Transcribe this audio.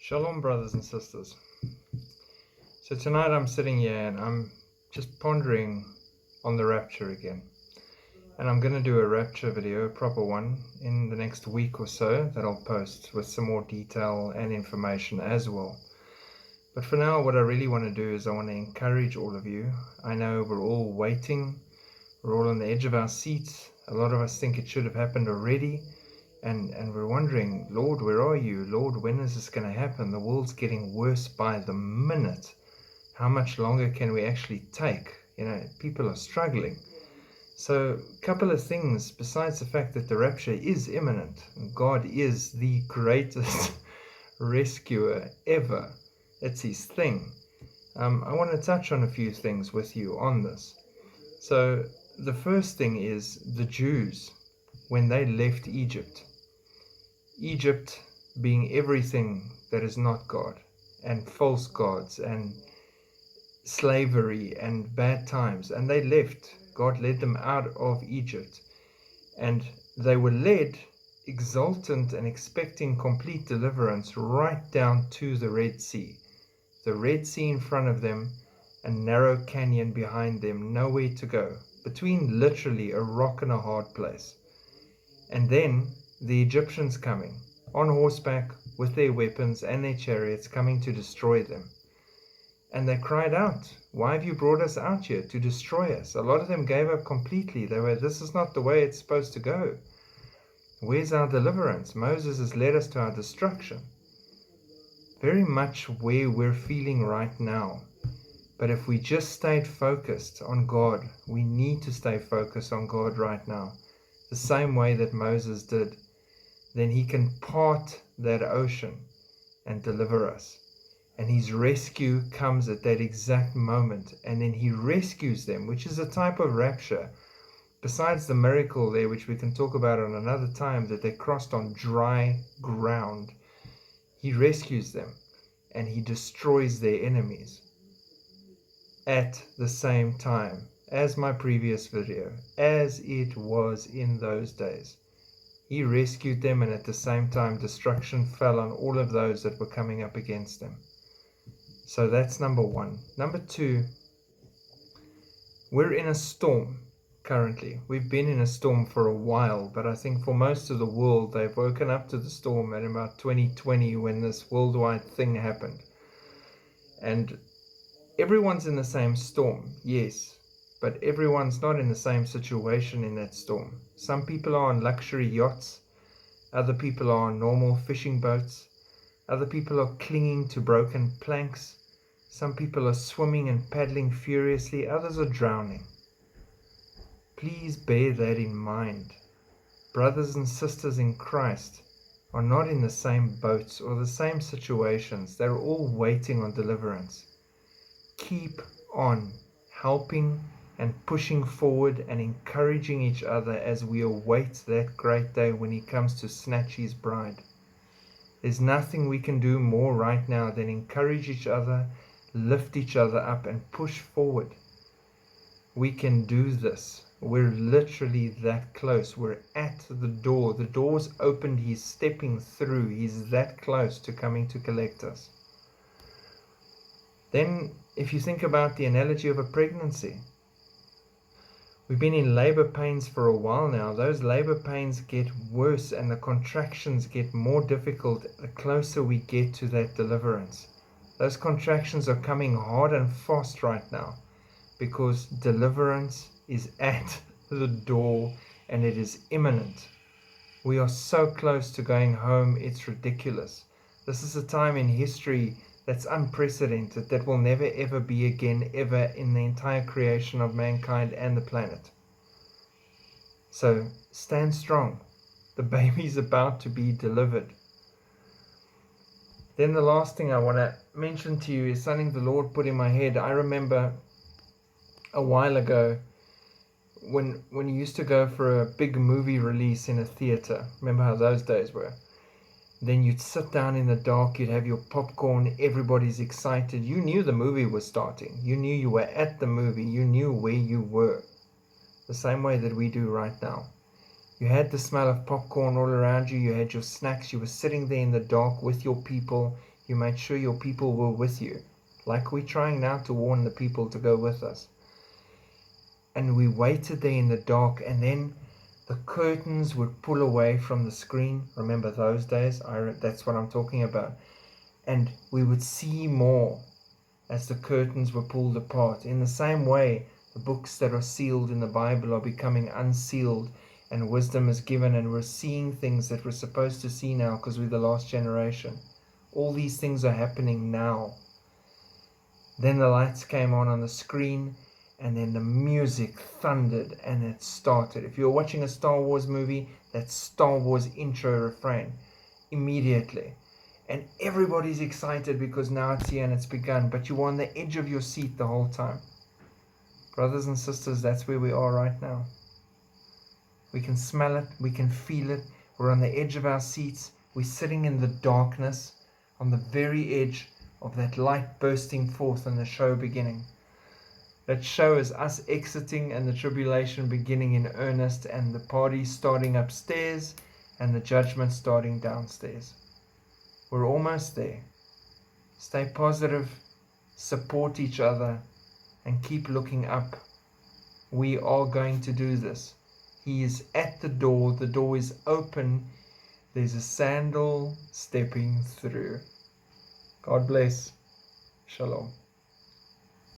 Shalom, brothers and sisters. So tonight I'm sitting here and I'm just pondering on the rapture again. And I'm going to do a rapture video, a proper one, in the next week or so that I'll post with some more detail and information as well. But for now, what I really want to do is I want to encourage all of you. I know we're all waiting. We're all on the edge of our seats. A lot of us think it should have happened already. And we're wondering, Lord, where are you? Lord, when is this going to happen? The world's getting worse by the minute. How much longer can we actually take? People are struggling. So a couple of things, besides the fact that the rapture is imminent. God is the greatest rescuer ever. It's his thing. I want to touch on a few things with you on this. So the first thing is the Jews, when they left Egypt. Egypt being everything that is not God, and false gods, and slavery, and bad times. And they left. God led them out of Egypt. And they were led exultant and expecting complete deliverance right down to the Red Sea. The Red Sea in front of them, a narrow canyon behind them, nowhere to go, between literally a rock and a hard place. And then the Egyptians coming on horseback with their weapons and their chariots, coming to destroy them. And they cried out, "Why have you brought us out here to destroy us?" A lot of them gave up completely. This is not the way it's supposed to go. Where's our deliverance? Moses has led us to our destruction. Very much where we're feeling right now. But if we just stayed focused on God, we need to stay focused on God right now, the same way that Moses did, then he can part that ocean and deliver us. And his rescue comes at that exact moment. And then he rescues them, which is a type of rapture. Besides the miracle there, which we can talk about on another time, that they crossed on dry ground, he rescues them and he destroys their enemies at the same time as my previous video, as it was in those days. He rescued them, and at the same time destruction fell on all of those that were coming up against them. So that's number one. Number two, we're in a storm currently. We've been in a storm for a while, but I think for most of the world, they've woken up to the storm in about 2020 when this worldwide thing happened. And everyone's in the same storm, yes, but everyone's not in the same situation in that storm. Some people are on luxury yachts. Other people are on normal fishing boats. Other people are clinging to broken planks. Some people are swimming and paddling furiously. Others are drowning. Please bear that in mind. Brothers and sisters in Christ are not in the same boats or the same situations. They're all waiting on deliverance. Keep on helping and pushing forward and encouraging each other as we await that great day when he comes to snatch his bride. There's nothing we can do more right now than encourage each other, lift each other up, and push forward. We can do this. We're literally that close. We're at the door. The door's opened. He's stepping through. He's that close to coming to collect us. Then, if you think about the analogy of a pregnancy, we've been in labor pains for a while now. Those labor pains get worse and the contractions get more difficult the closer we get to that deliverance. Those contractions are coming hard and fast right now because deliverance is at the door and it is imminent. We are so close to going home, it's ridiculous. This is a time in history that's unprecedented, that will never ever be again, ever, in the entire creation of mankind and the planet. So stand strong. The baby's about to be delivered. Then the last thing I want to mention to you is something the Lord put in my head. I remember a while ago when you used to go for a big movie release in a theater. Remember how those days were? Then you'd sit down in the dark, you'd have your popcorn, everybody's excited. You knew the movie was starting. You knew you were at the movie. You knew where you were. The same way that we do right now. You had the smell of popcorn all around you. You had your snacks. You were sitting there in the dark with your people. You made sure your people were with you, like we're trying now to warn the people to go with us. And we waited there in the dark, and then the curtains would pull away from the screen. Remember those days? That's what I'm talking about. And we would see more as the curtains were pulled apart. In the same way, the books that are sealed in the Bible are becoming unsealed, and wisdom is given, and we're seeing things that we're supposed to see now because we're the last generation. All these things are happening now. Then the lights came on the screen, and then the music thundered, and it started. If you're watching a Star Wars movie, that's Star Wars intro refrain immediately. And everybody's excited because now it's here and it's begun, but you were on the edge of your seat the whole time. Brothers and sisters, that's where we are right now. We can smell it, we can feel it. We're on the edge of our seats. We're sitting in the darkness, on the very edge of that light bursting forth and the show beginning. That show is us exiting and the tribulation beginning in earnest, and the party starting upstairs and the judgment starting downstairs. We're almost there. Stay positive, support each other, and keep looking up. We are going to do this. He is at the door is open, there's a sandal stepping through. God bless. Shalom.